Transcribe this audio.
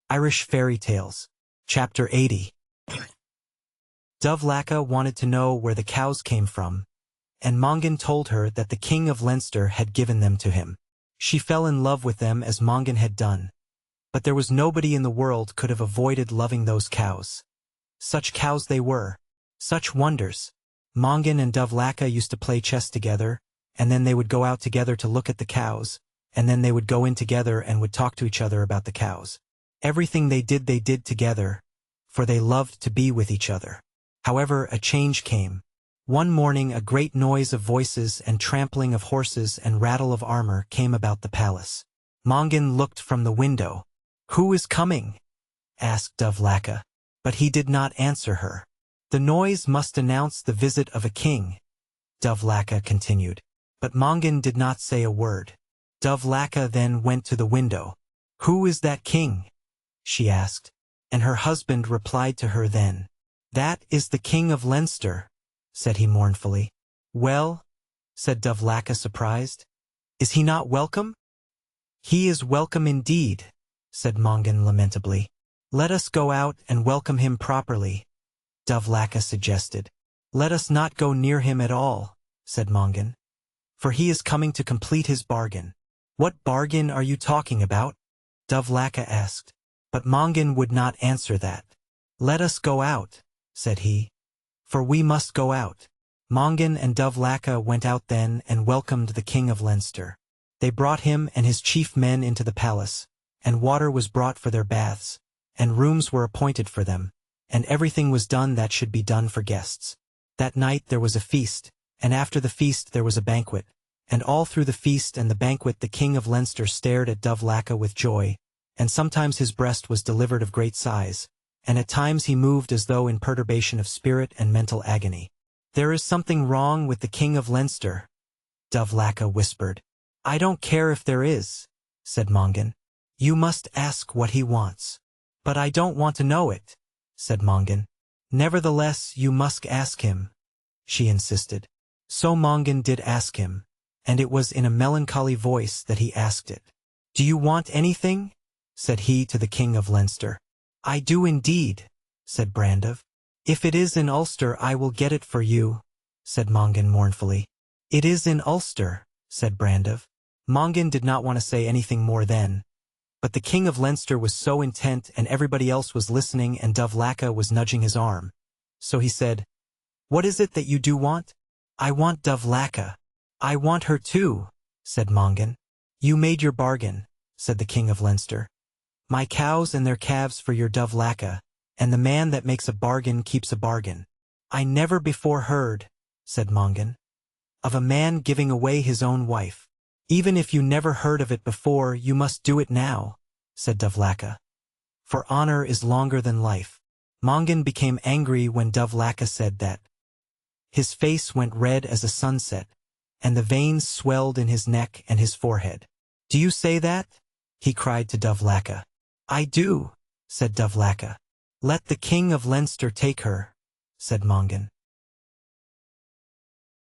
Irish Fairy Tales. Chapter 80. Dovlaka wanted to know where the cows came from, and Mongan told her that the King of Leinster had given them to him. She fell in love with them as Mongan had done, but there was nobody in the world could have avoided loving those cows. Such cows they were, such wonders. Mongan and Dovlaka used to play chess together, and then they would go out together to look at the cows, and then they would go in together and would talk to each other about the cows. Everything they did together, for they loved to be with each other. However, a change came. One morning a great noise of voices and trampling of horses and rattle of armor came about the palace. Mongan looked from the window. "Who is coming?" asked Dovlaka, but he did not answer her. "The noise must announce the visit of a king," Dovlaka continued. But Mongan did not say a word. Dovlaka then went to the window. "Who is that king?" she asked, and her husband replied to her then. "That is the King of Leinster," said he mournfully. "Well," said Dovlaka surprised, "is he not welcome?" "He is welcome indeed," said Mongan lamentably. "Let us go out and welcome him properly," Dovlaka suggested. "Let us not go near him at all," said Mongan, "for he is coming to complete his bargain." "What bargain are you talking about?" Dovlaka asked. But Mongan would not answer that. "Let us go out," said he, "for we must go out." Mongan and Dovlaka went out then and welcomed the King of Leinster. They brought him and his chief men into the palace, and water was brought for their baths, and rooms were appointed for them, and everything was done that should be done for guests. That night there was a feast, and after the feast there was a banquet, and all through the feast and the banquet the King of Leinster stared at Dovlaka with joy, and sometimes his breast was delivered of great sighs, and at times he moved as though in perturbation of spirit and mental agony. "There is something wrong with the King of Leinster," Dovlaka whispered. "I don't care if there is," said Mongan. "You must ask what he wants." "But I don't want to know it," said Mongan. "Nevertheless, you must ask him," she insisted. So Mongan did ask him, and it was in a melancholy voice that he asked it. "Do you want anything?" said he to the King of Leinster. "I do indeed," said Brandov. "If it is in Ulster I will get it for you," said Mongan mournfully. "It is in Ulster," said Brandov. Mongan did not want to say anything more then, but the King of Leinster was so intent and everybody else was listening and Dovlaka was nudging his arm. So he said, "What is it that you do want?" "I want Dovlaka." "I want her too," said Mongan. "You made your bargain," said the King of Leinster. "My cows and their calves for your Dovlaka, and the man that makes a bargain keeps a bargain." "I never before heard," said Mongan, "of a man giving away his own wife." "Even if you never heard of it before, you must do it now," said Dovlaka. "For honor is longer than life." Mongan became angry when Dovlaka said that. His face went red as a sunset, and the veins swelled in his neck and his forehead. "Do you say that?" he cried to Dovlaka. "I do," said Dovlaka. "Let the King of Leinster take her," said Mongan.